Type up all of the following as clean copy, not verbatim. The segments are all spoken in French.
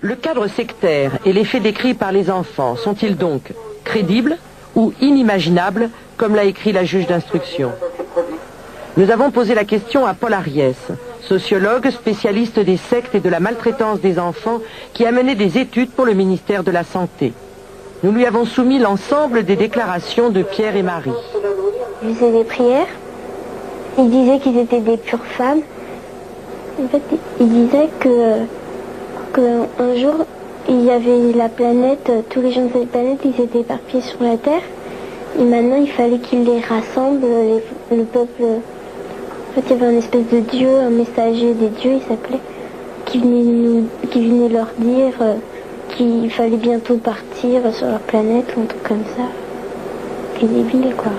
Le cadre sectaire et les faits décrits par les enfants sont-ils donc crédibles ou inimaginables, comme l'a écrit la juge d'instruction? Nous avons posé la question à Paul Ariès, sociologue spécialiste des sectes et de la maltraitance des enfants, qui a mené des études pour le ministère de la Santé. Nous lui avons soumis l'ensemble des déclarations de Pierre et Marie. Ils faisaient des prières, ils disaient qu'ils étaient des pures femmes. En fait, ils disaient qu'un jour, il y avait la planète, tous les gens de cette planète, ils étaient éparpillés sur la Terre. Et maintenant, il fallait qu'ils les rassemblent, le peuple. En fait, il y avait un espèce de dieu, un messager des dieux, il s'appelait, qui venait leur dire qu'il fallait bientôt partir sur leur planète, ou un truc comme ça. C'est débile, quoi.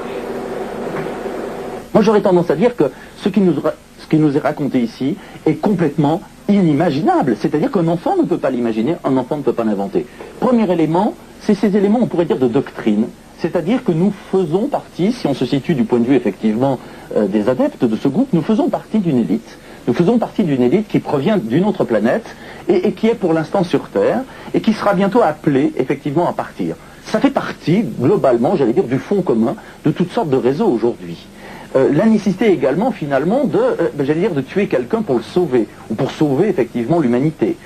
Moi, j'aurais tendance à dire que ce qui nous est raconté ici est complètement inimaginable. C'est-à-dire qu'un enfant ne peut pas l'imaginer, un enfant ne peut pas l'inventer. Premier élément, c'est ces éléments, on pourrait dire, de doctrine. C'est-à-dire que nous faisons partie, si on se situe du point de vue effectivement des adeptes de ce groupe, nous faisons partie d'une élite. Nous faisons partie d'une élite qui provient d'une autre planète et qui est pour l'instant sur Terre et qui sera bientôt appelée effectivement à partir. Ça fait partie, globalement, j'allais dire, du fond commun de toutes sortes de réseaux aujourd'hui. La nécessité également, finalement, de tuer quelqu'un pour le sauver, ou pour sauver, effectivement, l'humanité.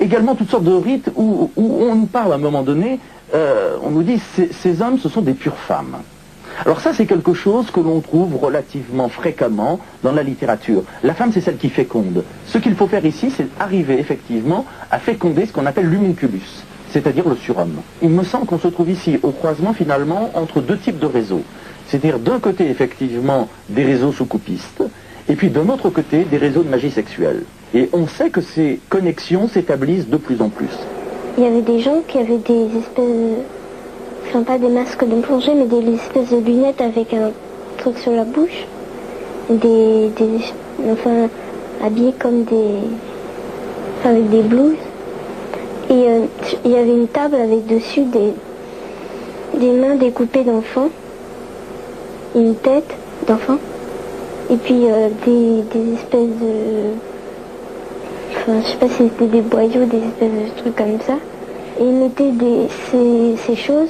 Également, toutes sortes de rites où on nous parle à un moment donné, on nous dit, ces hommes, ce sont des pures femmes. Alors ça, c'est quelque chose que l'on trouve relativement fréquemment dans la littérature. La femme, c'est celle qui féconde. Ce qu'il faut faire ici, c'est arriver, effectivement, à féconder ce qu'on appelle l'humunculus, c'est-à-dire le surhomme. Il me semble qu'on se trouve ici, au croisement, finalement, entre deux types de réseaux. C'est-à-dire d'un côté, effectivement, des réseaux soucoupistes, et puis d'un autre côté, des réseaux de magie sexuelle. Et on sait que ces connexions s'établissent de plus en plus. Il y avait des gens qui avaient des espèces, enfin pas des masques de plongée, mais des espèces de lunettes avec un truc sur la bouche, enfin habillés comme avec des blouses. Et il y avait une table avec dessus des mains découpées d'enfants, une tête d'enfant, et puis des espèces de... Enfin, je sais pas si c'était des boyaux, des espèces de trucs comme ça. Et ils mettaient ces choses,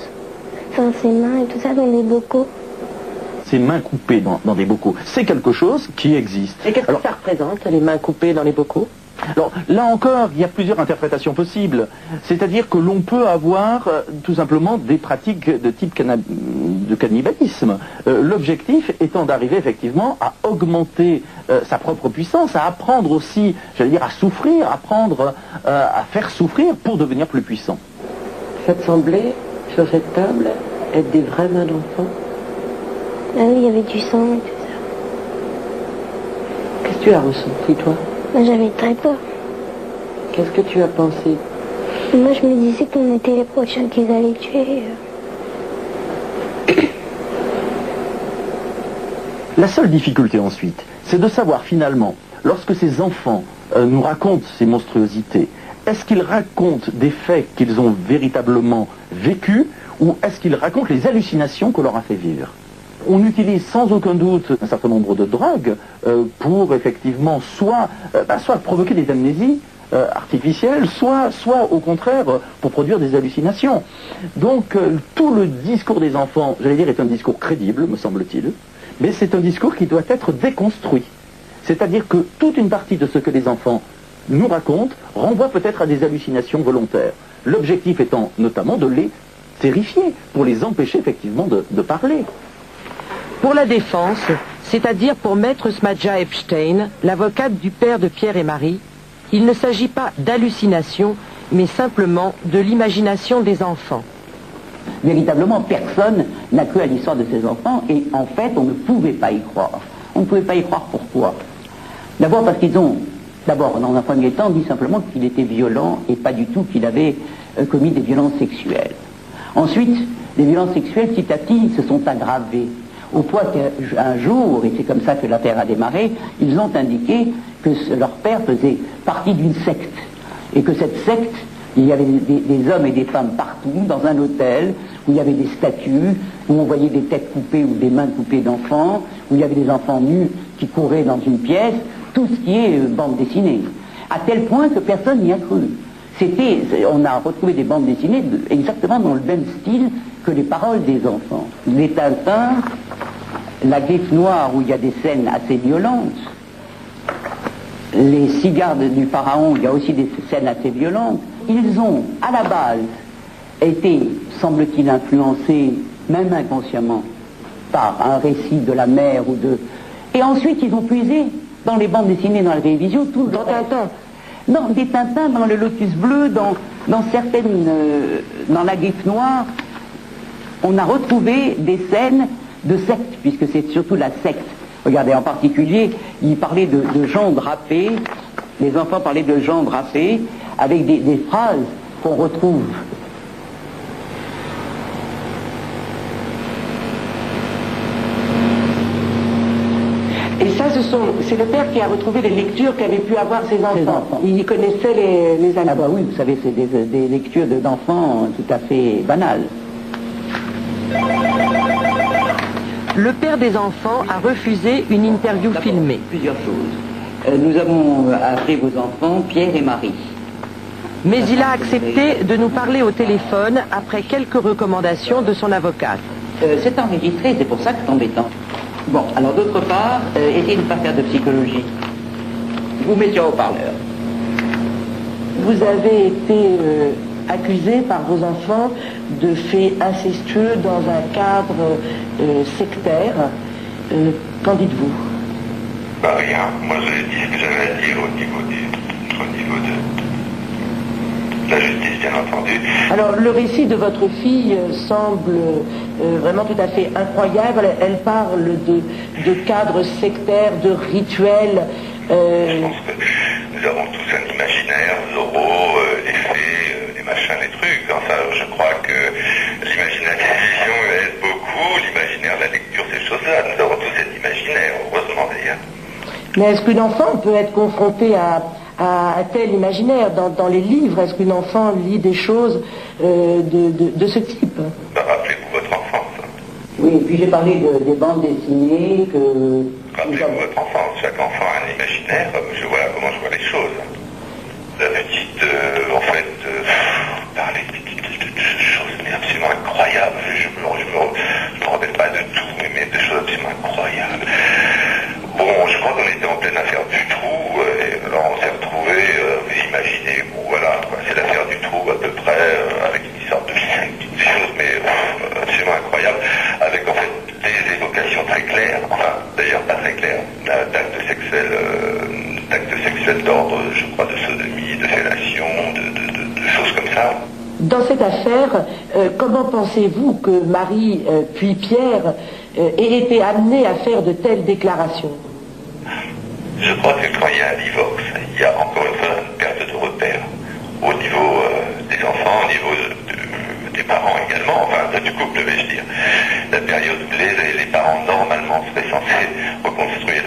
enfin ces mains et tout ça, dans des bocaux. Ces mains coupées dans des bocaux, c'est quelque chose qui existe. Et qu'est-ce que ça représente, les mains coupées dans les bocaux? Alors là encore, il y a plusieurs interprétations possibles. C'est-à-dire que l'on peut avoir tout simplement des pratiques de type de cannibalisme. L'objectif étant d'arriver effectivement à augmenter sa propre puissance, à apprendre aussi, j'allais dire, à souffrir, apprendre à faire souffrir pour devenir plus puissant. Ça te semblait, sur cette table, être des vraies mains d'enfant? Ah oui, il y avait du sang et tout ça. Qu'est-ce que tu as ressenti, toi? Moi, j'avais très peur. Qu'est-ce que tu as pensé? Moi, je me disais qu'on était les prochains qu'ils allaient tuer. La seule difficulté ensuite, c'est de savoir finalement, lorsque ces enfants nous racontent ces monstruosités, est-ce qu'ils racontent des faits qu'ils ont véritablement vécus ou est-ce qu'ils racontent les hallucinations qu'on leur a fait vivre? On utilise sans aucun doute un certain nombre de drogues pour effectivement soit provoquer des amnésies artificielles, soit au contraire pour produire des hallucinations. Donc tout le discours des enfants, j'allais dire, est un discours crédible, me semble-t-il, mais c'est un discours qui doit être déconstruit. C'est-à-dire que toute une partie de ce que les enfants nous racontent renvoie peut-être à des hallucinations volontaires. L'objectif étant notamment de les terrifier, pour les empêcher effectivement de parler. Pour la défense, c'est-à-dire pour maître Smadja Epstein, l'avocate du père de Pierre et Marie, il ne s'agit pas d'hallucination, mais simplement de l'imagination des enfants. Véritablement, personne n'a cru à l'histoire de ces enfants, et en fait, on ne pouvait pas y croire. On ne pouvait pas y croire, pourquoi? D'abord parce qu'ils ont, dans un premier temps, dit simplement qu'il était violent, et pas du tout qu'il avait commis des violences sexuelles. Ensuite, les violences sexuelles, petit à petit, se sont aggravées. Au point qu'un jour, et c'est comme ça que l'affaire a démarré, ils ont indiqué que leur père faisait partie d'une secte. Et que cette secte, il y avait des hommes et des femmes partout, dans un hôtel, où il y avait des statues, où on voyait des têtes coupées ou des mains coupées d'enfants, où il y avait des enfants nus qui couraient dans une pièce, tout ce qui est bande dessinée. À tel point que personne n'y a cru. on a retrouvé des bandes dessinées exactement dans le même style que les paroles des enfants. Les Tintins, La Griffe Noire, où il y a des scènes assez violentes, les Cigares du Pharaon, il y a aussi des scènes assez violentes. Ils ont, à la base, été, semble-t-il, influencés, même inconsciemment, par un récit de la mer ou de... Et ensuite, ils ont puisé dans les bandes dessinées, dans la télévision, tout le Tintin. Non, des Tintins dans le Lotus Bleu, dans certaines... dans La Griffe Noire, on a retrouvé des scènes de secte, puisque c'est surtout la secte. Regardez, en particulier, il parlait de gens drapés, les enfants parlaient de gens drapés, avec des phrases qu'on retrouve. Et ça, c'est le père qui a retrouvé les lectures qu'avaient pu avoir ses enfants. Il connaissait les albums. Ah bah oui, vous savez, c'est des lectures d'enfants tout à fait banales. Le père des enfants a refusé une interview filmée. Plusieurs choses. Nous avons appelé vos enfants Pierre et Marie. Mais il a accepté de nous parler au téléphone après quelques recommandations de son avocate. C'est enregistré, c'est pour ça que c'est embêtant. Bon, alors d'autre part, essayez de ne pas faire de psychologie. Je vous mets sur haut-parleur. Vous avez été accusé par vos enfants de faits incestueux dans un cadre sectaire. Qu'en dites-vous? Bah rien, moi j'avais dit ce que j'avais à dire au niveau de la justice, bien entendu. Alors le récit de votre fille semble vraiment tout à fait incroyable. Elle parle de cadres sectaires, de rituels. Je pense que nous avons tous un imaginaire, Zorro, les fées, les machins, les trucs. Enfin, je crois que l'imagination aide beaucoup, l'imaginaire, la lecture, ces choses-là. Nous avons tous cet imaginaire, heureusement d'ailleurs. Mais est-ce qu'une enfant peut être confrontée à tel imaginaire dans les livres? Est-ce qu'une enfant lit des choses de ce type? Bah, rappelez-vous votre enfance. Oui, et puis j'ai parlé des bandes dessinées que... Rappelez-vous votre enfance. Chaque enfant a un imaginaire. Voilà comment je vois les choses. La petite, en fait, parlait de choses mais absolument incroyables. Je me rappelle pas de tout, mais de choses absolument incroyables. Bon, je crois qu'on était en pleine affaire du trou, et alors on s'est retrouvés, vous imaginez, bon voilà, c'est l'affaire du trou à peu près, avec une sorte de choses, mais absolument incroyable, avec en fait des évocations très claires, enfin d'ailleurs pas très claires, d'actes sexuels d'ordre, je crois, de sodomie, de fellation, de choses comme ça. Dans cette affaire, comment pensez-vous que Marie puis Pierre aient été amenés à faire de telles déclarations? Je crois que quand il y a un divorce, il y a encore une fois une perte de repère au niveau des enfants, au niveau des parents également, enfin du couple, vais-je dire. La période où les parents normalement seraient censés reconstruire